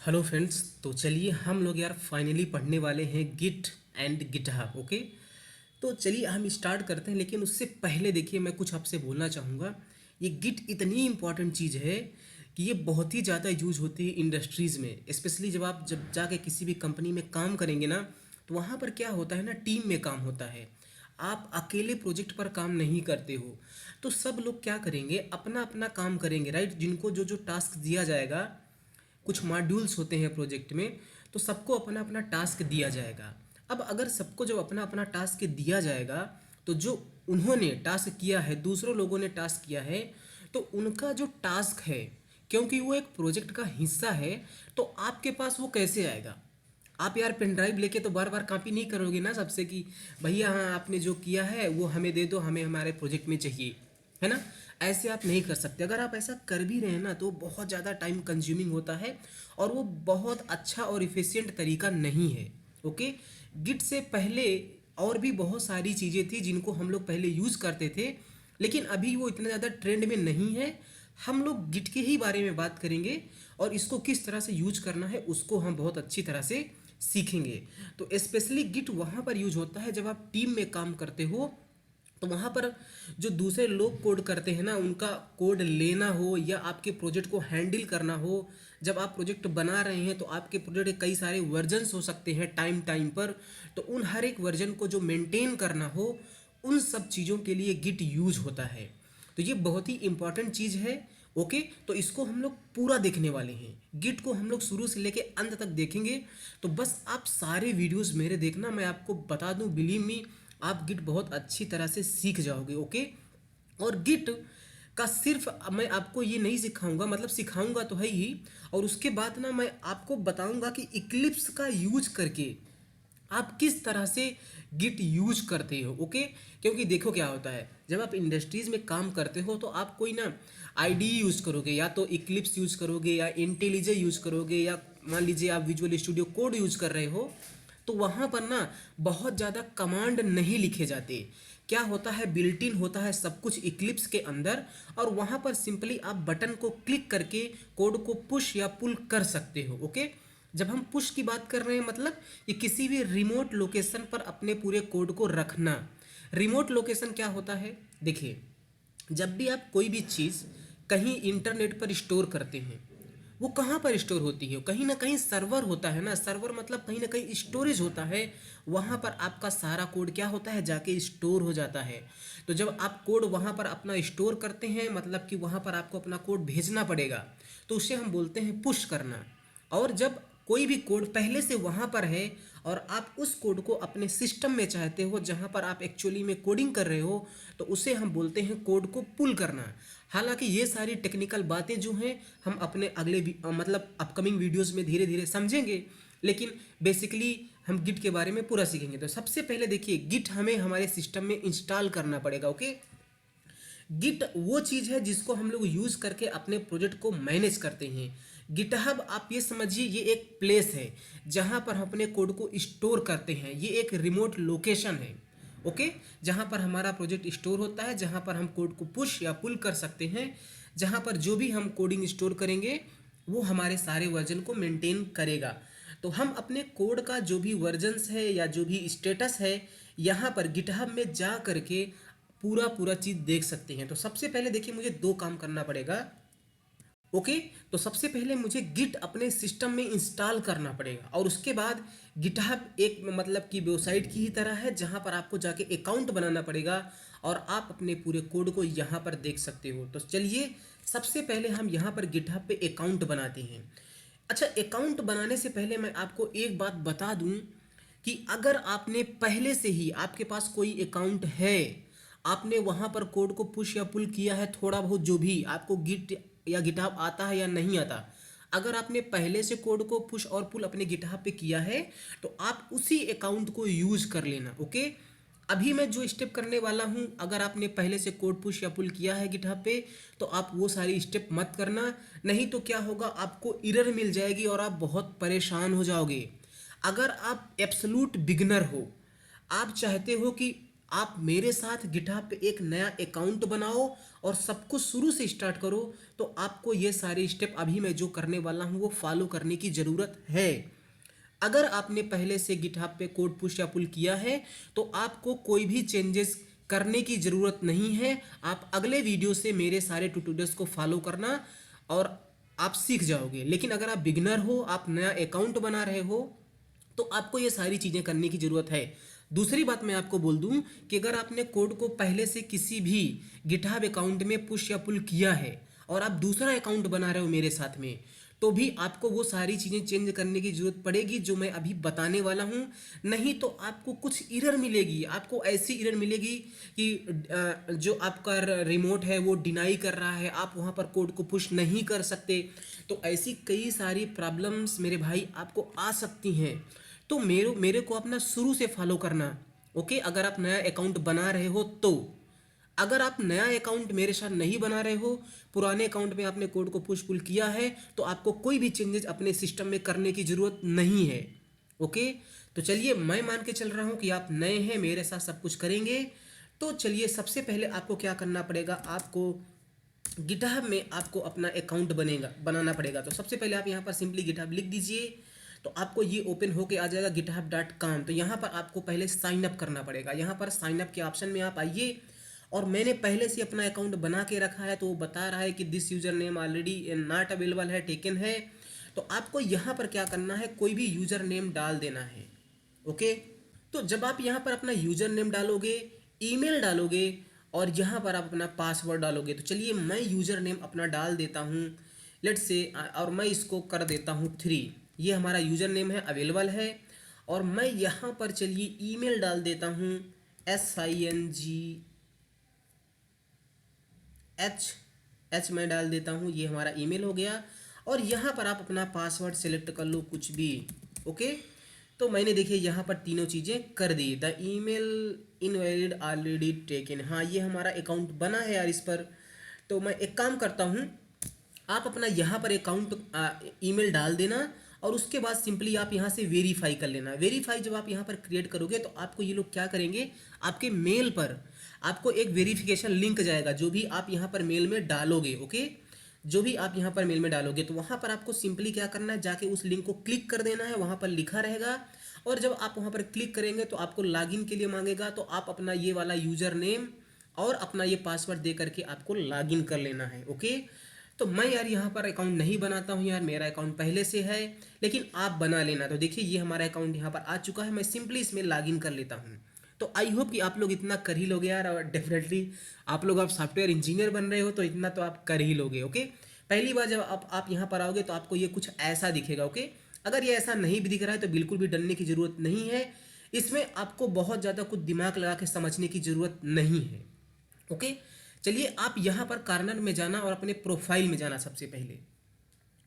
Hello friends. तो चलिए हम लोग यार फाइनली पढ़ने वाले हैं गिट एंड गिटहब। ओके, तो चलिए हम स्टार्ट करते हैं, लेकिन उससे पहले देखिए मैं कुछ आपसे बोलना चाहूँगा। ये गिट इतनी इम्पॉर्टेंट चीज़ है कि ये बहुत ही ज़्यादा यूज होती है इंडस्ट्रीज़ में, स्पेशली जब जाके किसी भी कंपनी में काम करेंगे ना, तो वहाँ पर क्या होता है ना, टीम में काम होता है। आप अकेले प्रोजेक्ट पर काम नहीं करते हो, तो सब लोग क्या करेंगे, अपना अपना काम करेंगे, राइट। जिनको जो जो टास्क दिया जाएगा, कुछ मॉड्यूल्स होते हैं प्रोजेक्ट में, तो सबको अपना अपना टास्क दिया जाएगा। अब अगर सबको जब अपना अपना टास्क दिया जाएगा, तो जो उन्होंने टास्क किया है, दूसरों लोगों ने टास्क किया है, तो उनका जो टास्क है, क्योंकि वो एक प्रोजेक्ट का हिस्सा है, तो आपके पास वो कैसे आएगा। आप यार पेन ड्राइव लेके तो बार बार कॉपी नहीं करोगे ना सबसे कि भैया हाँ आपने जो किया है वो हमें दे दो, हमें हमारे प्रोजेक्ट में चाहिए, है ना। ऐसे आप नहीं कर सकते। अगर आप ऐसा कर भी रहे हैं ना, तो बहुत ज़्यादा टाइम कंज्यूमिंग होता है और वो बहुत अच्छा और इफ़िशियंट तरीका नहीं है। ओके, गिट से पहले और भी बहुत सारी चीज़ें थी जिनको हम लोग पहले यूज़ करते थे, लेकिन अभी वो इतना ज़्यादा ट्रेंड में नहीं है। हम लोग गिट के ही बारे में बात करेंगे और इसको किस तरह से यूज करना है उसको हम बहुत अच्छी तरह से सीखेंगे। तो स्पेशली गिट वहाँ पर यूज होता है जब आप टीम में काम करते हो, तो वहाँ पर जो दूसरे लोग कोड करते हैं ना, उनका कोड लेना हो या आपके प्रोजेक्ट को हैंडल करना हो। जब आप प्रोजेक्ट बना रहे हैं तो आपके प्रोजेक्ट के कई सारे वर्जन्स हो सकते हैं टाइम टाइम पर, तो उन हर एक वर्जन को जो मेंटेन करना हो, उन सब चीज़ों के लिए गिट यूज होता है। तो ये बहुत ही इंपॉर्टेंट चीज़ है। ओके, तो इसको हम लोग पूरा देखने वाले हैं। गिट को हम लोग शुरू से लेके अंत तक देखेंगे। तो बस आप सारे वीडियोस मेरे देखना, मैं आपको बता दूं, बिलीव मी, आप गिट बहुत अच्छी तरह से सीख जाओगे। ओके, और गिट का सिर्फ मैं आपको ये नहीं सिखाऊंगा, मतलब सिखाऊंगा तो है ही, और उसके बाद ना मैं आपको बताऊंगा कि इक्लिप्स का यूज करके आप किस तरह से गिट यूज करते हो। ओके, क्योंकि देखो क्या होता है, जब आप इंडस्ट्रीज में काम करते हो तो आप कोई ना आईडी यूज करोगे, या तो इक्लिप्स यूज करोगे या इंटेलिजे यूज करोगे, या मान लीजिए आप विजुअल स्टूडियो कोड यूज कर रहे हो, तो वहाँ पर ना बहुत ज़्यादा कमांड नहीं लिखे जाते। क्या होता है, बिल्ट इन होता है सब कुछ इक्लिप्स के अंदर, और वहाँ पर सिंपली आप बटन को क्लिक करके कोड को पुश या पुल कर सकते हो। ओके, जब हम पुश की बात कर रहे हैं, मतलब ये किसी भी रिमोट लोकेशन पर अपने पूरे कोड को रखना। रिमोट लोकेशन क्या होता है, देखिए, जब भी आप कोई भी चीज़ कहीं इंटरनेट पर स्टोर करते हैं, वो कहाँ पर स्टोर होती है, कहीं ना कहीं सर्वर होता है ना। सर्वर मतलब कहीं ना कहीं स्टोरेज होता है, वहाँ पर आपका सारा कोड क्या होता है, जाके स्टोर हो जाता है। तो जब आप कोड वहाँ पर अपना स्टोर करते हैं, मतलब कि वहाँ पर आपको अपना कोड भेजना पड़ेगा, तो उसे हम बोलते हैं पुश करना। और जब कोई भी कोड पहले से वहाँ पर है और आप उस कोड को अपने सिस्टम में चाहते हो जहाँ पर आप एक्चुअली में कोडिंग कर रहे हो, तो उसे हम बोलते हैं कोड को पुल करना। हालांकि ये सारी टेक्निकल बातें जो हैं हम अपने अगले मतलब अपकमिंग वीडियोस में धीरे धीरे समझेंगे, लेकिन बेसिकली हम गिट के बारे में पूरा सीखेंगे। तो सबसे पहले देखिए, गिट हमें हमारे सिस्टम में इंस्टॉल करना पड़ेगा। ओके, गिट वो चीज़ है जिसको हम लोग यूज़ करके अपने प्रोजेक्ट को मैनेज करते हैं। गिटहब आप ये समझिए, ये एक प्लेस है जहाँ पर हम अपने कोड को स्टोर करते हैं। ये एक रिमोट लोकेशन है, ओके, जहाँ पर हमारा प्रोजेक्ट स्टोर होता है, जहाँ पर हम कोड को पुश या पुल कर सकते हैं, जहाँ पर जो भी हम कोडिंग स्टोर करेंगे वो हमारे सारे वर्जन को मेंटेन करेगा। तो हम अपने कोड का जो भी वर्जन्स है या जो भी स्टेटस है, यहाँ पर गिटहब में जा करके पूरा पूरा चीज़ देख सकते हैं। तो सबसे पहले देखिए, मुझे दो काम करना पड़ेगा। ओके, तो सबसे पहले मुझे गिट अपने सिस्टम में इंस्टॉल करना पड़ेगा, और उसके बाद गिटहब एक मतलब कि वेबसाइट की ही तरह है जहां पर आपको जाके अकाउंट बनाना पड़ेगा और आप अपने पूरे कोड को यहां पर देख सकते हो। तो चलिए सबसे पहले हम यहां पर गिटहब पे अकाउंट बनाते हैं। अच्छा, अकाउंट बनाने से पहले मैं आपको एक बात बता दूं कि अगर आपने पहले से ही, आपके पास कोई अकाउंट है, आपने वहां पर कोड को पुश या पुल किया है, थोड़ा बहुत जो भी आपको गिट या गिटहब आता है या नहीं आता, अगर आपने पहले से कोड को पुश और पुल अपने गिटहब पे किया है, तो आप उसी अकाउंट को यूज कर लेना। ओके, अभी मैं जो स्टेप करने वाला हूं, अगर आपने पहले से कोड पुश या पुल किया है गिटहब पे, तो आप वो सारी स्टेप मत करना। नहीं तो क्या होगा, आपको एरर मिल जाएगी और आप बहुत परेशान हो जाओगे। अगर आप एब्सोल्यूट बिगनर हो, आप चाहते हो कि आप मेरे साथ गिटहब पे एक नया अकाउंट बनाओ और सब कुछ शुरू से स्टार्ट करो, तो आपको ये सारे स्टेप अभी मैं जो करने वाला हूँ वो फॉलो करने की ज़रूरत है। अगर आपने पहले से गिटहब पे कोड पुश या पुल किया है तो आपको कोई भी चेंजेस करने की ज़रूरत नहीं है। आप अगले वीडियो से मेरे सारे ट्यूटोरियल्स को फॉलो करना और आप सीख जाओगे। लेकिन अगर आप बिगनर हो, आप नया अकाउंट बना रहे हो, तो आपको ये सारी चीज़ें करने की ज़रूरत है। दूसरी बात मैं आपको बोल दूं कि अगर आपने कोड को पहले से किसी भी गिटहब अकाउंट में पुश या पुल किया है और आप दूसरा अकाउंट बना रहे हो मेरे साथ में, तो भी आपको वो सारी चीज़ें चेंज करने की ज़रूरत पड़ेगी जो मैं अभी बताने वाला हूँ। नहीं तो आपको कुछ एरर मिलेगी, आपको ऐसी एरर मिलेगी कि जो आपका रिमोट है वो डिनाई कर रहा है, आप वहाँ पर कोड को पुश नहीं कर सकते। तो ऐसी कई सारी प्रॉब्लम्स मेरे भाई आपको आ सकती हैं। तो मेरे मेरे को अपना शुरू से फॉलो करना। ओके, अगर आप नया अकाउंट बना रहे हो तो, अगर आप नया अकाउंट मेरे साथ नहीं बना रहे हो, पुराने अकाउंट में आपने कोड को पुश पुल किया है, तो आपको कोई भी चेंजेस अपने सिस्टम में करने की ज़रूरत नहीं है। ओके, तो चलिए मैं मान के चल रहा हूँ कि आप नए हैं, मेरे साथ सब कुछ करेंगे। तो चलिए सबसे पहले आपको क्या करना पड़ेगा, आपको गिटहब में आपको अपना अकाउंट बनाना पड़ेगा। तो सबसे पहले आप यहाँ पर सिंपली गिटहब लिख दीजिए, तो आपको ये ओपन होके आ जाएगा github.com। तो यहाँ पर आपको पहले साइन अप करना पड़ेगा। यहाँ पर साइन अप के ऑप्शन में आप आइए, और मैंने पहले से अपना अकाउंट बना के रखा है, तो वो बता रहा है कि this user name already not available है, टेकन है। तो आपको यहाँ पर क्या करना है, कोई भी यूज़र नेम डाल देना है। ओके, तो जब आप यहाँ पर अपना यूज़र नेम डालोगे, ईमेल डालोगे और यहाँ पर आप अपना पासवर्ड डालोगे, तो चलिए मैं यूज़र नेम अपना डाल देता हूँ, लेट्स से, और मैं इसको कर देता हूँ 3। ये हमारा यूज़र नेम है, अवेलेबल है। और मैं यहाँ पर चलिए ईमेल डाल देता हूँ SINGH मैं डाल देता हूँ, ये हमारा ईमेल हो गया। और यहाँ पर आप अपना पासवर्ड सेलेक्ट कर लो, कुछ भी। ओके, तो मैंने देखिए यहाँ पर तीनों चीज़ें कर दी। The email invalid already taken, हाँ ये हमारा अकाउंट बना है यार इस पर। तो मैं एक काम करता हूँ, आप अपना यहाँ पर अकाउंट ईमेल डाल देना, और उसके बाद सिंपली आप यहाँ से वेरीफाई कर लेना। वेरीफाई जब आप यहाँ पर क्रिएट करोगे तो आपको ये लोग क्या करेंगे, आपके मेल पर आपको एक वेरिफिकेशन लिंक जाएगा, जो भी आप यहाँ पर मेल में डालोगे। ओके, जो भी आप यहाँ पर मेल में डालोगे, तो वहाँ पर आपको सिंपली क्या करना है, जाके उस लिंक को क्लिक कर देना है, वहाँ पर लिखा रहेगा। और जब आप वहाँ पर क्लिक करेंगे तो आपको लॉगिन के लिए मांगेगा, तो आप अपना ये वाला यूज़र नेम और अपना ये पासवर्ड दे करके आपको लॉगिन कर लेना है। ओके, तो मैं यार यहाँ पर अकाउंट नहीं बनाता हूँ यार, मेरा अकाउंट पहले से है, लेकिन आप बना लेना। तो देखिए ये हमारा अकाउंट यहाँ पर आ चुका है, मैं सिंपली इसमें लॉगिन कर लेता हूँ। तो आई होप कि आप लोग इतना कर ही लोगे यार, और डेफिनेटली आप सॉफ्टवेयर इंजीनियर बन रहे हो तो इतना तो आप कर ही लोगे। ओके, पहली बार जब आप यहाँ पर आओगे तो आपको ये कुछ ऐसा दिखेगा। ओके, अगर ये ऐसा नहीं भी दिख रहा है तो बिल्कुल भी डरने की ज़रूरत नहीं है, इसमें आपको बहुत ज़्यादा कुछ दिमाग लगा के समझने की ज़रूरत नहीं है। ओके, चलिए आप यहाँ पर कार्नर में जाना और अपने प्रोफाइल में जाना सबसे पहले।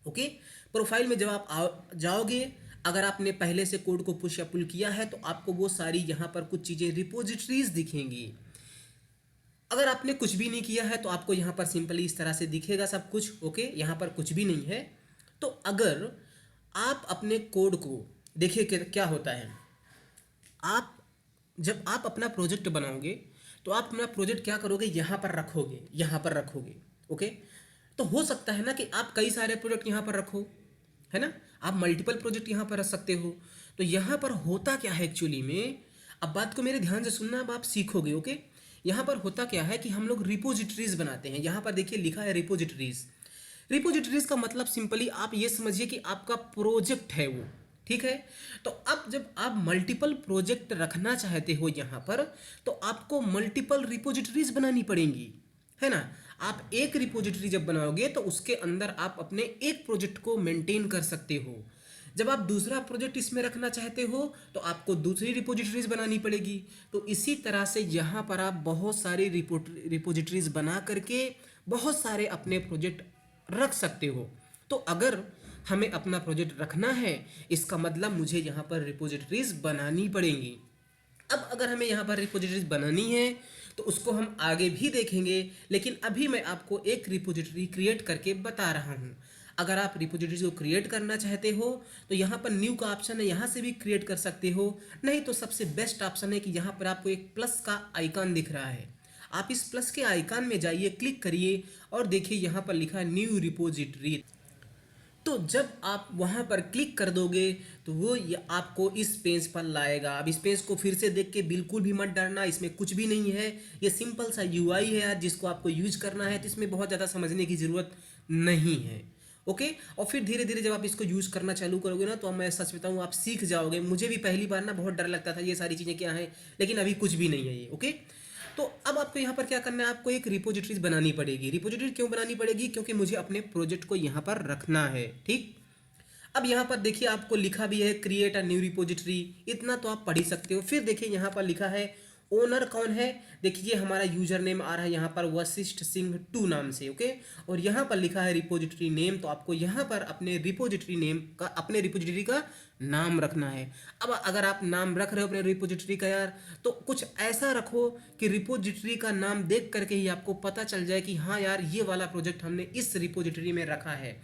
ओके, प्रोफाइल में जब आप जाओगे, अगर आपने पहले से कोड को पुश या पुल किया है तो आपको वो सारी यहाँ पर कुछ चीज़ें रिपोजिटरीज दिखेंगी। अगर आपने कुछ भी नहीं किया है तो आपको यहाँ पर सिंपली इस तरह से दिखेगा सब कुछ। ओके, यहाँ पर कुछ भी नहीं है। तो अगर आप अपने कोड को देखिए क्या होता है, आप जब आप अपना प्रोजेक्ट बनाओगे तो आप अपना प्रोजेक्ट क्या करोगे, यहाँ पर रखोगे, यहाँ पर रखोगे। ओके, तो हो सकता है ना कि आप कई सारे प्रोजेक्ट यहाँ पर रखो, है ना, आप मल्टीपल प्रोजेक्ट यहाँ पर रख सकते हो। तो यहाँ पर होता क्या है एक्चुअली में, अब बात को मेरे ध्यान से सुनना, अब आप सीखोगे। ओके, यहाँ पर होता क्या है कि हम लोग रिपोजिटरीज बनाते हैं। यहाँ पर देखिए लिखा है रिपोजिटरीज। रिपोजिटरीज का मतलब सिंपली आप ये समझिए कि आपका प्रोजेक्ट है वो, ठीक है। तो अब जब आप मल्टीपल प्रोजेक्ट रखना चाहते हो यहाँ पर, तो आपको मल्टीपल रिपोजिटरीज बनानी पड़ेंगी, है ना। आप एक रिपोजिटरी जब बनाओगे तो उसके अंदर आप अपने एक प्रोजेक्ट को मेंटेन कर सकते हो। जब आप दूसरा प्रोजेक्ट इसमें रखना चाहते हो तो आपको दूसरी रिपोजिटरीज बनानी पड़ेगी। तो इसी तरह से यहाँ पर आप बहुत सारी रिपोजिटरीज बना करके बहुत सारे अपने प्रोजेक्ट रख सकते हो। तो अगर हमें अपना प्रोजेक्ट रखना है, इसका मतलब मुझे यहाँ पर रिपोजिटरीज बनानी पड़ेंगी। अब अगर हमें यहाँ पर रिपोजिटरीज बनानी है तो उसको हम आगे भी देखेंगे, लेकिन अभी मैं आपको एक रिपोजिटरी क्रिएट करके बता रहा हूँ। अगर आप रिपोजिटरी को क्रिएट करना चाहते हो तो यहाँ पर न्यू का ऑप्शन है, यहाँ से भी क्रिएट कर सकते हो। नहीं तो सबसे बेस्ट ऑप्शन है कि यहाँ पर आपको एक प्लस का आइकन दिख रहा है, आप इस प्लस के आइकन में जाइए, क्लिक करिए और देखिए यहाँ पर लिखा है न्यू रिपोजिटरी। तो जब आप वहाँ पर क्लिक कर दोगे तो वो ये आपको इस पेज पर लाएगा। अब इस पेज को फिर से देख के बिल्कुल भी मत डरना, इसमें कुछ भी नहीं है, ये सिंपल सा यूआई है यार, जिसको आपको यूज करना है, तो इसमें बहुत ज़्यादा समझने की ज़रूरत नहीं है। ओके, और फिर धीरे धीरे जब आप इसको यूज करना चालू करोगे ना, तो मैं सच बताऊँ आप सीख जाओगे। मुझे भी पहली बार ना बहुत डर लगता था ये सारी चीज़ें क्या हैं, लेकिन अभी कुछ भी नहीं है ये। ओके, तो अब आपको यहाँ पर क्या करना है, आपको एक रिपोजिटरीज बनानी पड़ेगी। रिपोजिटरी क्यों बनानी पड़ेगी, क्योंकि मुझे अपने प्रोजेक्ट को यहाँ पर रखना है। ठीक, अब यहाँ पर देखिए आपको लिखा भी है क्रिएट अ न्यू रिपोजिटरी, इतना तो आप पढ़ ही सकते हो। फिर देखिए यहाँ पर लिखा है ओनर कौन है, देखिए हमारा यूजर नेम आ रहा है यहाँ पर वशिष्ठ सिंह 2 नाम से। ओके, और यहाँ पर लिखा है रिपोजिटरी नेम, तो आपको यहाँ पर अपने रिपोजिटरी नेम का, अपने रिपोजिटरी का नाम रखना है। अब अगर आप नाम रख रहे हो अपने रिपोजिटरी का यार, तो कुछ ऐसा रखो कि रिपोजिटरी का नाम देख करके ही आपको पता चल जाए कि हाँ यार ये वाला प्रोजेक्ट हमने इस रिपोजिटरी में रखा है।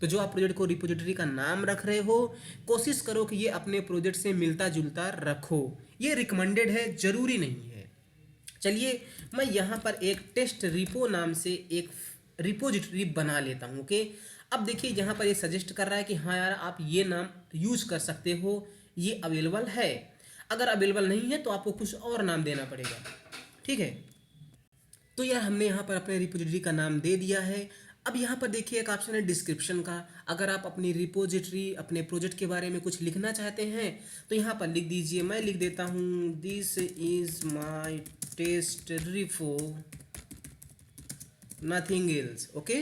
तो जो आप प्रोजेक्ट को रिपोजिटरी का नाम रख रहे हो, कोशिश करो कि ये अपने प्रोजेक्ट से मिलता जुलता रखो। ये रिकमेंडेड है, जरूरी नहीं है। चलिए मैं यहाँ पर एक टेस्ट रिपो नाम से एक रिपोजिटरी बना लेता हूँ। ओके, अब देखिए यहाँ पर ये सजेस्ट कर रहा है कि हाँ यार आप ये नाम यूज कर सकते हो, ये अवेलेबल है। अगर अवेलेबल नहीं है तो आपको कुछ और नाम देना पड़ेगा। ठीक है, तो यार हमने यहाँ पर अपने रिपोजिटरी का नाम दे दिया है। अब यहाँ पर देखिए एक ऑप्शन है डिस्क्रिप्शन का। अगर आप अपनी रिपोजिटरी, अपने प्रोजेक्ट के बारे में कुछ लिखना चाहते हैं तो यहाँ पर लिख दीजिए। मैं लिख देता हूँ this is my test repo, nothing else. Okay,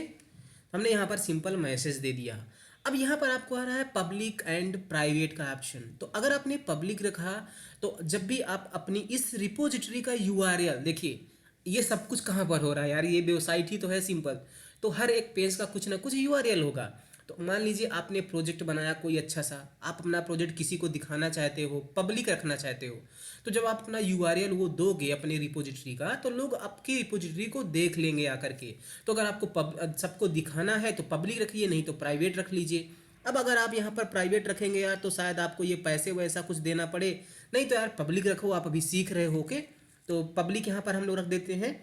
हमने यहाँ पर सिंपल मैसेज दे दिया। अब यहाँ पर आपको आ रहा है पब्लिक एंड प्राइवेट का ऑप्शन। तो अगर आपने पब्लिक रखा तो जब भी आप अपनी इस रिपोजिटरी का यूआरएल, देखिए ये सब कुछ कहाँ पर हो रहा है यार, ये वेबसाइट ही तो है सिंपल, तो हर एक पेज का कुछ ना कुछ यूआरएल होगा। तो मान लीजिए आपने प्रोजेक्ट बनाया कोई अच्छा सा, आप अपना प्रोजेक्ट किसी को दिखाना चाहते हो, पब्लिक रखना चाहते हो, तो जब आप अपना यूआरएल वो दोगे अपने रिपोजिटरी का, तो लोग आपकी रिपोजिटरी को देख लेंगे आकर के। तो अगर आपको सबको दिखाना है तो पब्लिक रखिए, नहीं तो प्राइवेट रख लीजिए। अब अगर आप यहाँ पर प्राइवेट रखेंगे यार तो शायद आपको ये पैसे वैसा कुछ देना पड़े, नहीं तो यार पब्लिक रखो, आप अभी सीख रहे हो। के तो पब्लिक यहाँ पर हम लोग रख देते हैं।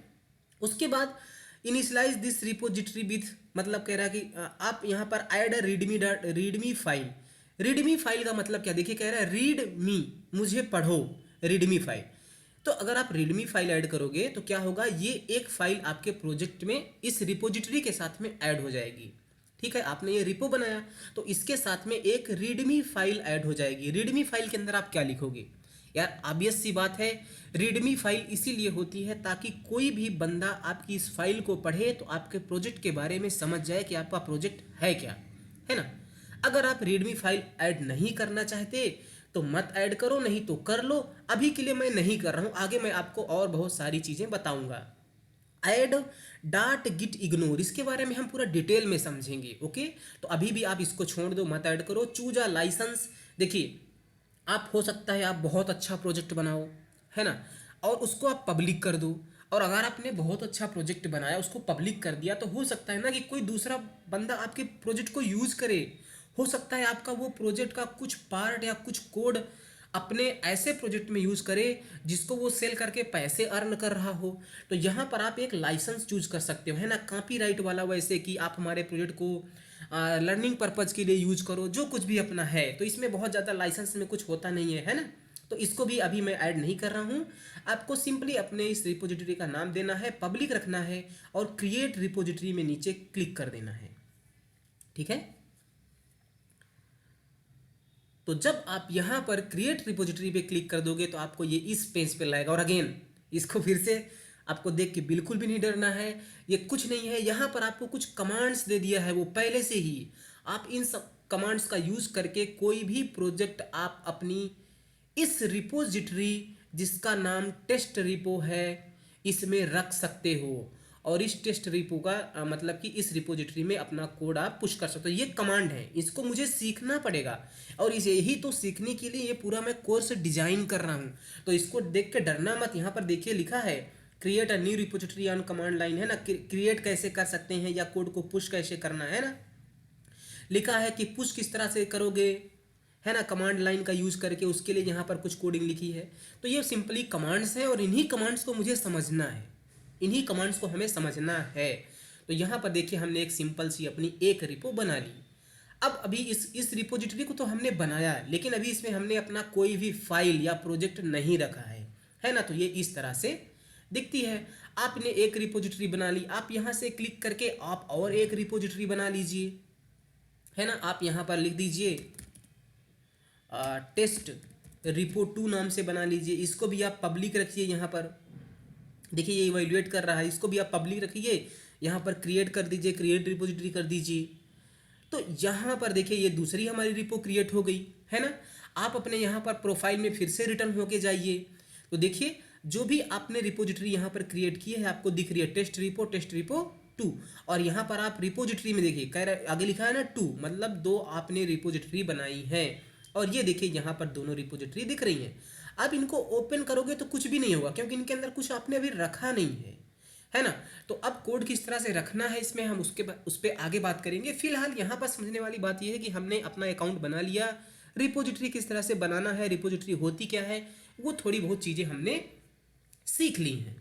उसके बाद इनिशियलाइज दिस रिपोजिटरी विथ, मतलब कह रहा है कि आप यहाँ पर ऐड अ रीडमी फाइल। रीडमी फाइल का मतलब क्या, देखिए कह रहा है रीड मी, मुझे पढ़ो, रीडमी फाइल। तो अगर आप रीडमी फाइल ऐड करोगे तो क्या होगा, ये एक फाइल आपके प्रोजेक्ट में इस रिपोजिटरी के साथ में ऐड हो जाएगी। ठीक है, आपने ये रिपो बनाया तो इसके साथ में एक रीडमी फाइल ऐड हो जाएगी। रीडमी फाइल के अंदर आप क्या लिखोगे यार, ऑब्वियस सी बात है, रीडमी फाइल इसीलिए होती है ताकि कोई भी बंदा आपकी इस फाइल को पढ़े तो आपके प्रोजेक्ट के बारे में समझ जाए कि आपका प्रोजेक्ट है क्या, है ना। अगर आप रीडमी फाइल ऐड नहीं करना चाहते तो मत ऐड करो, नहीं तो कर लो। अभी के लिए मैं नहीं कर रहा हूँ, आगे मैं आपको और बहुत सारी चीज़ें बताऊंगा। ऐड डाट गिट इग्नोर, इसके बारे में हम पूरा डिटेल में समझेंगे। ओके, तो अभी भी आप इसको छोड़ दो, मत ऐड करो। चूज अ लाइसेंस, देखिए आप हो सकता है आप बहुत अच्छा प्रोजेक्ट बनाओ, है ना, और उसको आप पब्लिक कर दो। और अगर आपने बहुत अच्छा प्रोजेक्ट बनाया, उसको पब्लिक कर दिया, तो हो सकता है ना कि कोई दूसरा बंदा आपके प्रोजेक्ट को यूज़ करे। हो सकता है आपका वो प्रोजेक्ट का कुछ पार्ट या कुछ कोड अपने ऐसे प्रोजेक्ट में यूज़ करे जिसको वो सेल करके पैसे अर्न कर रहा हो। तो यहाँ पर आप एक लाइसेंस चूज कर सकते हो, है ना, कॉपीराइट वाला, वैसे कि आप हमारे प्रोजेक्ट को लर्निंग पर्पज़ के लिए यूज करो, जो कुछ भी अपना है। तो इसमें बहुत ज़्यादा लाइसेंस में कुछ होता नहीं है ना, तो इसको भी अभी मैं ऐड नहीं कर रहा हूँ। आपको सिंपली अपने इस रिपोजिटरी का नाम देना है, पब्लिक रखना है और क्रिएट रिपोजिटरी में नीचे क्लिक कर देना है। ठीक है, तो जब आप यहाँ पर क्रिएट रिपोजिटरी पे क्लिक कर दोगे तो आपको ये इस पेज पे लाएगा। और अगेन इसको फिर से आपको देख के बिल्कुल भी नहीं डरना है, ये कुछ नहीं है। यहाँ पर आपको कुछ कमांड्स दे दिया है वो पहले से ही, आप इन सब कमांड्स का यूज़ करके कोई भी प्रोजेक्ट आप अपनी इस रिपोजिटरी, जिसका नाम टेस्ट रिपो है, इसमें रख सकते हो। और इस टेस्ट रिपो का मतलब कि इस रिपोजिटरी में अपना कोड आप पुश कर सकते हो। ये कमांड है, इसको मुझे सीखना पड़ेगा और इसे यही तो सीखने के लिए ये पूरा मैं कोर्स डिजाइन कर रहा हूँ। तो इसको देख के डरना मत। यहाँ पर देखिए लिखा है create a new repository on command line, है ना, क्रिएट कैसे कर सकते हैं या कोड को पुश कैसे करना है ना। लिखा है कि पुश किस तरह से करोगे, है ना, कमांड लाइन का यूज करके, उसके लिए यहाँ पर कुछ कोडिंग लिखी है। तो ये सिंपली कमांड्स हैं और इन्हीं कमांड्स को मुझे समझना है, इन्हीं कमांड्स को हमें समझना है। तो यहाँ पर देखिए हमने एक सिंपल सी अपनी एक रिपो बना ली। अब अभी इस रिपोजिटरी को तो हमने बनाया, लेकिन अभी इसमें हमने अपना कोई भी फाइल या प्रोजेक्ट नहीं रखा है ना। तो ये इस तरह से दिखती है। आपने एक रिपोजिटरी बना ली, आप यहाँ से क्लिक करके आप और एक रिपोजिटरी बना लीजिए, है ना। आप यहाँ पर लिख दीजिए टेस्ट रिपो 2 नाम से बना लीजिए। इसको भी आप पब्लिक रखिए। यहाँ पर देखिए ये इवैल्यूएट कर रहा है, इसको भी आप पब्लिक रखिए। यहाँ पर क्रिएट कर दीजिए, क्रिएट रिपोजिटरी कर दीजिए। तो यहाँ पर देखिए ये दूसरी हमारी रिपो क्रिएट हो गई, है ना। आप अपने यहाँ पर प्रोफाइल में फिर से रिटर्न होके जाइए। तो देखिए जो भी आपने रिपोजिटरी यहाँ पर क्रिएट की है आपको दिख रही है टेस्ट रिपो 2। और यहाँ पर आप रिपोजिटरी में देखिए कह रहा आगे लिखा है ना 2, मतलब 2 आपने रिपोजिटरी बनाई है। और ये देखिए यहाँ पर दोनों रिपोजिटरी दिख रही हैं। अब इनको ओपन करोगे तो कुछ भी नहीं होगा, क्योंकि इनके अंदर कुछ आपने अभी रखा नहीं है ना। तो अब कोड किस तरह से रखना है इसमें हम उस पर आगे बात करेंगे। फिलहाल यहाँ पर समझने वाली बात यह है कि हमने अपना अकाउंट बना लिया, रिपोजिटरी किस तरह से बनाना है, रिपोजिटरी होती क्या है, वो थोड़ी बहुत चीज़ें हमने सीख ली हैं।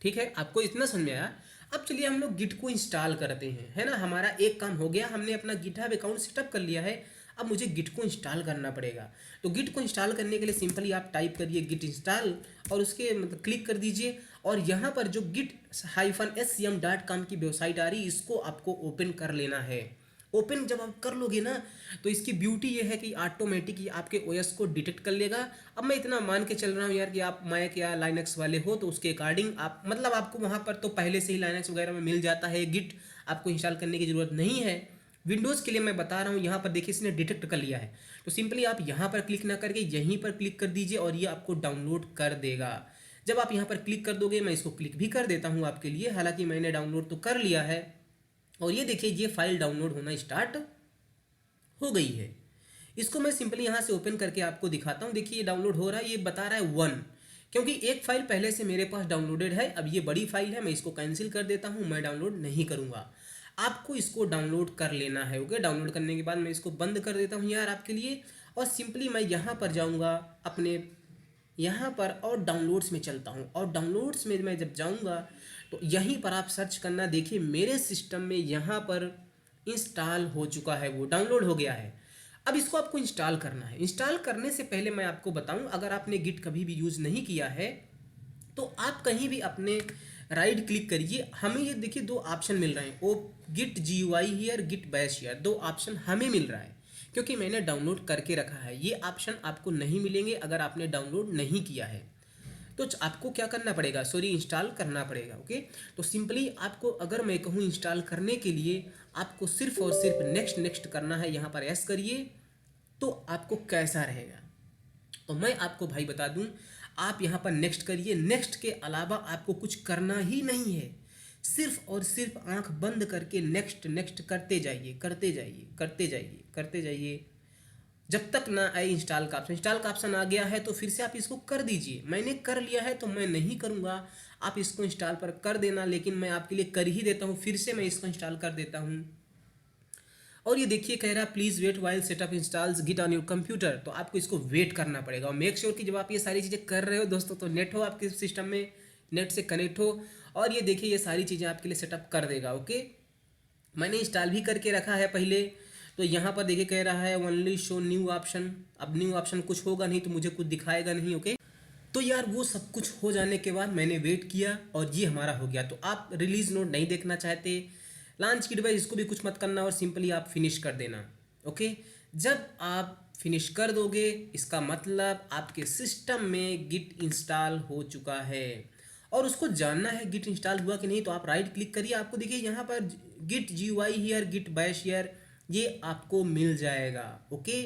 ठीक है, आपको इतना समझ में आया। अब चलिए हम लोग गिट को इंस्टॉल करते हैं, है ना। हमारा एक काम हो गया, हमने अपना गिटहब अकाउंट सेटअप कर लिया है। अब मुझे गिट को इंस्टॉल करना पड़ेगा। तो गिट को इंस्टॉल करने के लिए सिंपली आप टाइप करिए गिट इंस्टॉल और उसके मतलब क्लिक कर दीजिए। और यहाँ पर जो git-scm.com की वेबसाइट आ रही है इसको आपको ओपन कर लेना है। ओपन जब आप कर लोगे ना तो इसकी ब्यूटी ये है कि ऑटोमेटिक ये आपके ओएस को डिटेक्ट कर लेगा। अब मैं इतना मान के चल रहा हूँ यार कि आप मैक या लाइनक्स वाले हो, तो उसके अकॉर्डिंग आप मतलब आपको वहाँ पर तो पहले से ही लाइनक्स वगैरह में मिल जाता है गिट, आपको इंस्टॉल करने की ज़रूरत नहीं है। विंडोज़ के लिए मैं बता रहा हूँ, यहाँ पर देखिए इसने डिटेक्ट कर लिया है। तो सिंपली आप यहाँ पर क्लिक ना करके यहीं पर क्लिक कर दीजिए और ये आपको डाउनलोड कर देगा। जब आप यहाँ पर क्लिक कर दोगे, मैं इसको क्लिक भी कर देता हूँ आपके लिए, हालांकि मैंने डाउनलोड तो कर लिया है। और ये देखिए ये फाइल डाउनलोड होना स्टार्ट हो गई है। इसको मैं सिंपली यहाँ से ओपन करके आपको दिखाता हूँ। देखिए ये डाउनलोड हो रहा है, ये बता रहा है 1, क्योंकि एक फाइल पहले से मेरे पास डाउनलोडेड है। अब ये बड़ी फाइल है, मैं इसको कैंसिल कर देता हूँ, मैं डाउनलोड नहीं करूँगा। आपको इसको डाउनलोड कर लेना है। ओके, डाउनलोड करने के बाद मैं इसको बंद कर देता हूँ यार आपके लिए। और सिंपली मैं यहाँ पर जाऊँगा अपने यहाँ पर और डाउनलोड्स में चलता हूँ। और डाउनलोड्स में मैं जब जाऊँगा तो यहीं पर आप सर्च करना। देखिए मेरे सिस्टम में यहाँ पर इंस्टॉल हो चुका है, वो डाउनलोड हो गया है। अब इसको आपको इंस्टॉल करना है। इंस्टॉल करने से पहले मैं आपको बताऊं, अगर आपने गिट कभी भी यूज़ नहीं किया है तो आप कहीं भी अपने राइट क्लिक करिए। हमें ये देखिए 2 ऑप्शन मिल रहे हैं, oh git GUI here, git bash here, 2 option हमें मिल रहा है क्योंकि मैंने डाउनलोड करके रखा है। ये ऑप्शन आपको नहीं मिलेंगे अगर आपने डाउनलोड नहीं किया है। तो आपको क्या करना पड़ेगा, सॉरी इंस्टॉल करना पड़ेगा। ओके, तो सिंपली आपको अगर मैं कहूँ इंस्टॉल करने के लिए आपको सिर्फ और सिर्फ नेक्स्ट नेक्स्ट करना है। यहाँ पर यस करिए तो आपको कैसा रहेगा, तो मैं आपको भाई बता दूं, आप यहाँ पर नेक्स्ट करिए। नेक्स्ट के अलावा आपको कुछ करना ही नहीं है, सिर्फ और सिर्फ आंख बंद करके नेक्स्ट नेक्स्ट करते जाइए, करते जाइए, करते जाइए, करते जाइए जब तक ना आए इंस्टॉल का ऑप्शन। इंस्टॉल का ऑप्शन आ गया है तो फिर से आप इसको कर दीजिए। मैंने कर लिया है तो मैं नहीं करूँगा, आप इसको इंस्टॉल पर कर देना, लेकिन मैं आपके लिए कर ही देता हूँ। फिर से मैं इसको इंस्टॉल कर देता हूँ। और ये देखिए कह रहा है please wait while setup installs git on your computer. तो आपको इसको वेट करना पड़ेगा और मेक श्योर कि जब आप ये सारी चीज़ें कर रहे हो दोस्तों तो नेट हो आपके सिस्टम में, नेट से कनेक्ट हो। और ये देखिए ये सारी चीज़ें आपके लिए सेटअप कर देगा। ओके, मैंने इंस्टॉल भी करके रखा है पहले। तो यहाँ पर देखिए कह रहा है ओनली शो न्यू ऑप्शन। अब न्यू ऑप्शन कुछ होगा नहीं तो मुझे कुछ दिखाएगा नहीं। ओके, तो यार वो सब कुछ हो जाने के बाद मैंने वेट किया और ये हमारा हो गया। तो आप रिलीज नोट नहीं देखना चाहते, लॉन्च की डिवाइस, इसको भी कुछ मत करना और सिंपली आप फिनिश कर देना। ओके, जब आप फिनिश कर दोगे इसका मतलब आपके सिस्टम में गिट इंस्टॉल हो चुका है। और उसको जानना है गिट इंस्टॉल हुआ कि नहीं, तो आप राइट क्लिक करिए। आपको देखिए यहाँ पर git GUI here, git bash here, ये आपको मिल जाएगा। ओके,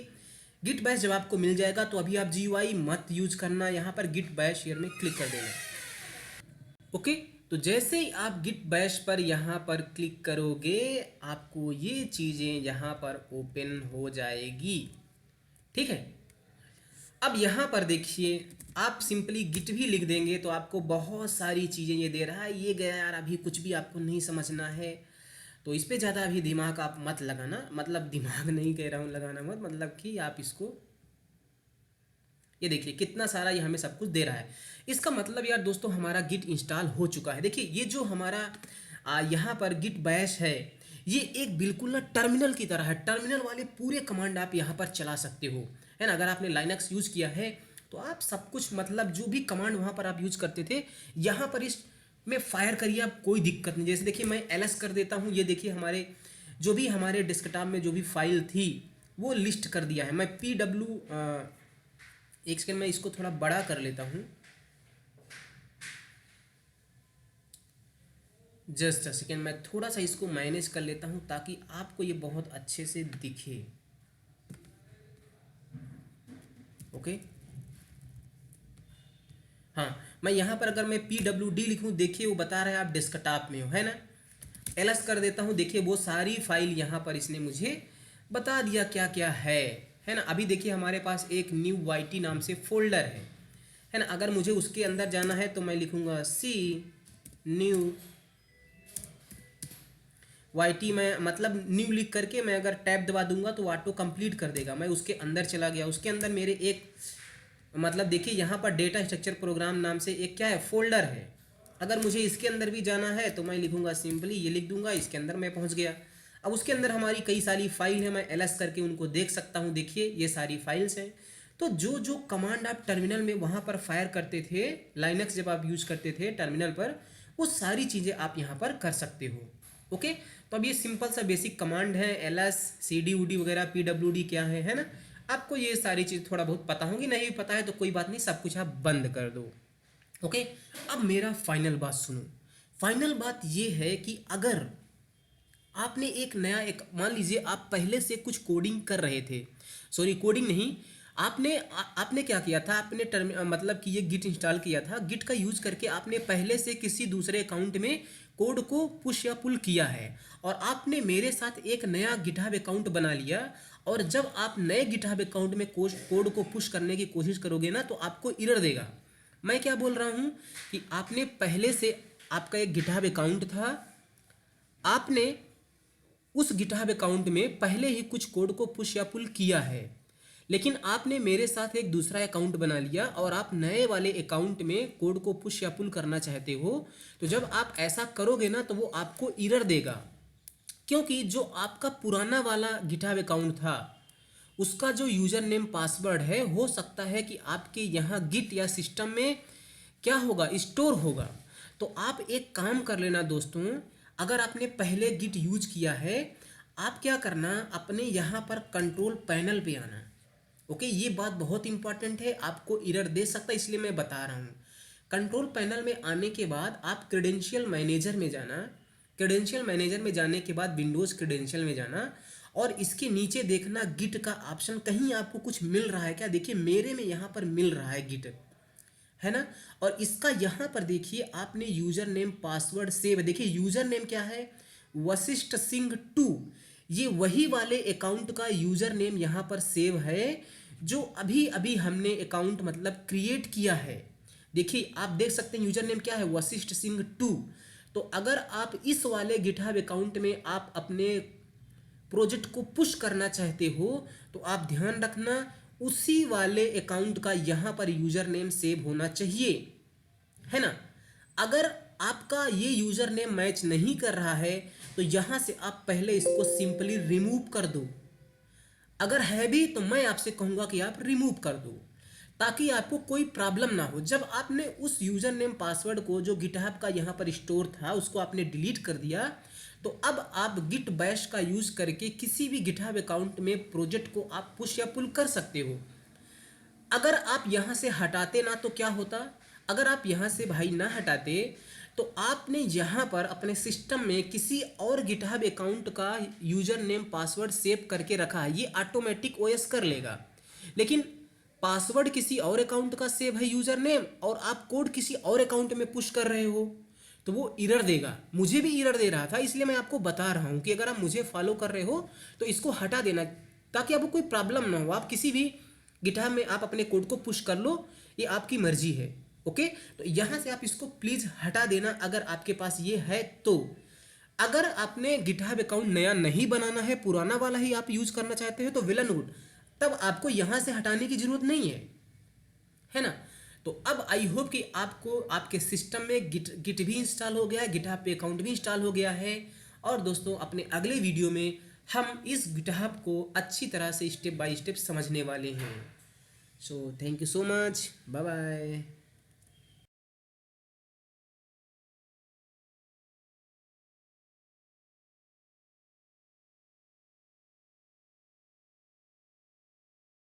गिट बैश जब आपको मिल जाएगा तो अभी आप GUI मत यूज करना, यहाँ पर गिट बैश हियर में क्लिक कर देना। ओके, तो जैसे ही आप गिट बैश पर यहाँ पर क्लिक करोगे आपको ये चीज़ें यहाँ पर ओपन हो जाएगी। ठीक है, अब यहाँ पर देखिए आप सिंपली गिट भी लिख देंगे तो आपको बहुत सारी चीज़ें ये दे रहा है। ये गया यार, अभी कुछ भी आपको नहीं समझना है तो इस पे ज़्यादा अभी दिमाग आप मत लगाना, मतलब दिमाग नहीं कह रहा हूँ लगाना मत, मतलब कि आप इसको, ये देखिए कितना सारा ये हमें सब कुछ दे रहा है। इसका मतलब यार दोस्तों हमारा गिट इंस्टॉल हो चुका है। देखिए ये जो हमारा यहाँ पर गिट बैश है, ये एक बिल्कुल ना टर्मिनल की तरह है। टर्मिनल वाले पूरे कमांड आप यहाँ पर चला सकते हो, है ना। अगर आपने लाइनक्स यूज़ किया है तो आप सब कुछ, मतलब जो भी कमांड वहाँ पर आप यूज करते थे, यहाँ पर इस में फायर करिए आप, कोई दिक्कत नहीं। जैसे देखिए मैं एलएस कर देता हूँ, ये देखिए हमारे जो भी हमारे डेस्कटॉप में जो भी फाइल थी वो लिस्ट कर दिया है। मैं एक सेकेंड मैं इसको थोड़ा बड़ा कर लेता हूँ, जस्ट अ सेकेंड, मैं थोड़ा सा इसको मैनेज कर लेता हूँ ताकि आपको ये बहुत अच्छे से दिखे। ओके, हाँ, मैं यहाँ पर अगर मैं PWD लिखूँ, देखिए वो बता रहा है आप डेस्कटॉप में हो, है ना। एलएस कर देता हूँ, देखिए वो सारी फाइल यहाँ पर इसने मुझे बता दिया क्या क्या है ना। अभी देखिए हमारे पास एक न्यू YT नाम से फोल्डर है ना। अगर मुझे उसके अंदर जाना है तो मैं लिखूँगा सी न्यू YT में, मतलब न्यू लिख करके मैं अगर टैब दबा दूंगा तो ऑटो कंप्लीट कर देगा। मैं उसके अंदर चला गया, उसके अंदर मेरे एक, मतलब देखिए यहाँ पर डेटा स्ट्रक्चर प्रोग्राम नाम से एक क्या है, फोल्डर है। अगर मुझे इसके अंदर भी जाना है तो मैं लिखूंगा सिंपली, ये लिख दूंगा, इसके अंदर मैं पहुँच गया। अब उसके अंदर हमारी कई सारी फाइल है, मैं एलएस करके उनको देख सकता हूँ। देखिए ये सारी फाइल्स हैं। तो जो जो कमांड आप टर्मिनल में वहाँ पर फायर करते थे, लाइनक्स जब आप यूज़ करते थे टर्मिनल पर, वो सारी चीज़ें आप यहाँ पर कर सकते हो। ओके, तो अब ये सिंपल सा बेसिक कमांड है, एलएस CD UD वगैरह, PWD क्या है ना। आपको ये सारी चीज़ थोड़ा बहुत पता होंगी, नहीं पता है तो कोई बात नहीं, सब कुछ आप बंद कर दो। ओके, अब मेरा फाइनल बात सुनो। फाइनल बात ये है कि अगर आपने एक नया, एक मान लीजिए आप पहले से कुछ कोडिंग कर रहे थे, सॉरी कोडिंग नहीं, आपने क्या किया था, आपने मतलब कि ये गिट इंस्टॉल किया था, गिट का यूज करके आपने पहले से किसी दूसरे अकाउंट में कोड को पुश या पुल किया है, और आपने मेरे साथ एक नया गिटहब अकाउंट बना लिया। और जब आप नए गिटहब अकाउंट में कोड को पुश करने की कोशिश करोगे ना, तो आपको एरर देगा। मैं क्या बोल रहा हूँ कि आपने पहले से, आपका एक गिटहब अकाउंट था, आपने उस गिटहब अकाउंट में पहले ही कुछ कोड को पुश या पुल किया है, लेकिन आपने मेरे साथ एक दूसरा अकाउंट बना लिया और आप नए वाले अकाउंट में कोड को पुश या पुल करना चाहते हो। तो जब आप ऐसा करोगे ना तो वो आपको एरर देगा, क्योंकि जो आपका पुराना वाला गिटहब अकाउंट था उसका जो यूजर नेम पासवर्ड है, हो सकता है कि आपके यहाँ गिट या सिस्टम में क्या होगा, स्टोर होगा। तो आप एक काम कर लेना दोस्तों, अगर आपने पहले गिट यूज किया है, आप क्या करना, अपने यहाँ पर कंट्रोल पैनल पे आना। ओके, ये बात बहुत इंपॉर्टेंट है, आपको एरर दे सकता है, इसलिए मैं बता रहा हूँ। कंट्रोल पैनल में आने के बाद आप क्रेडेंशियल मैनेजर में जाना। क्रेडेंशियल मैनेजर में जाने के बाद विंडोज़ क्रेडेंशियल में जाना, और इसके नीचे देखना गिट का ऑप्शन, कहीं आपको कुछ मिल रहा है क्या। देखिए मेरे में यहाँ पर मिल रहा है गिट, है ना। और इसका यहाँ पर देखिए आपने यूजर नेम पासवर्ड सेव, देखिए यूजर नेम क्या है, वशिष्ठ सिंह 2। ये वही वाले अकाउंट का यूजर नेम यहाँ पर सेव है जो अभी अभी हमने अकाउंट मतलब क्रिएट किया है। देखिए आप देख सकते हैं यूजर नेम क्या है, वशिष्ठ सिंह 2। तो अगर आप इस वाले गिटहब अकाउंट में आप अपने प्रोजेक्ट को पुश करना चाहते हो, तो आप ध्यान रखना उसी वाले अकाउंट का यहाँ पर यूजर नेम सेव होना चाहिए, है ना। अगर आपका ये यूजर नेम मैच नहीं कर रहा है तो यहाँ से आप पहले इसको सिंपली रिमूव कर दो। अगर है भी तो मैं आपसे कहूँगा कि आप रिमूव कर दो, ताकि आपको कोई प्रॉब्लम ना हो। जब आपने उस यूजर नेम पासवर्ड को जो गिटहब का यहाँ पर स्टोर था उसको आपने डिलीट कर दिया, तो अब आप गिट बैश का यूज करके किसी भी गिटहब अकाउंट में प्रोजेक्ट को आप पुश या पुल कर सकते हो। अगर आप यहाँ से हटाते ना तो क्या होता, अगर आप यहाँ से भाई ना हटाते तो आपने यहाँ पर अपने सिस्टम में किसी और गिटहब अकाउंट का यूजर नेम पासवर्ड सेव करके रखा है, ये ऑटोमेटिक ओएस कर लेगा। लेकिन पासवर्ड किसी और अकाउंट का सेव है यूजर नेम, और आप कोड किसी और अकाउंट में पुश कर रहे हो, तो वो एरर देगा। मुझे भी एरर दे रहा था, इसलिए मैं आपको बता रहा हूँ कि अगर आप मुझे फॉलो कर रहे हो तो इसको हटा देना, ताकि आपको कोई प्रॉब्लम ना हो। आप किसी भी गिटहब में आप अपने कोड को पुश कर लो, ये आपकी मर्जी है। ओके, तो यहाँ से आप इसको प्लीज़ हटा देना अगर आपके पास ये है तो। अगर आपने गिटहब अकाउंट नया नहीं बनाना है, पुराना वाला ही आप यूज करना चाहते हो तो वेल एंड गुड, तब आपको यहाँ से हटाने की जरूरत नहीं है ना। तो अब आई होप कि आपको आपके सिस्टम में गिट भी इंस्टॉल हो गया है, गिटहब पे अकाउंट भी इंस्टॉल हो गया है। और दोस्तों अपने अगले वीडियो में हम इस गिटहब को अच्छी तरह से स्टेप बाय स्टेप समझने वाले हैं। So thank you so much, bye bye.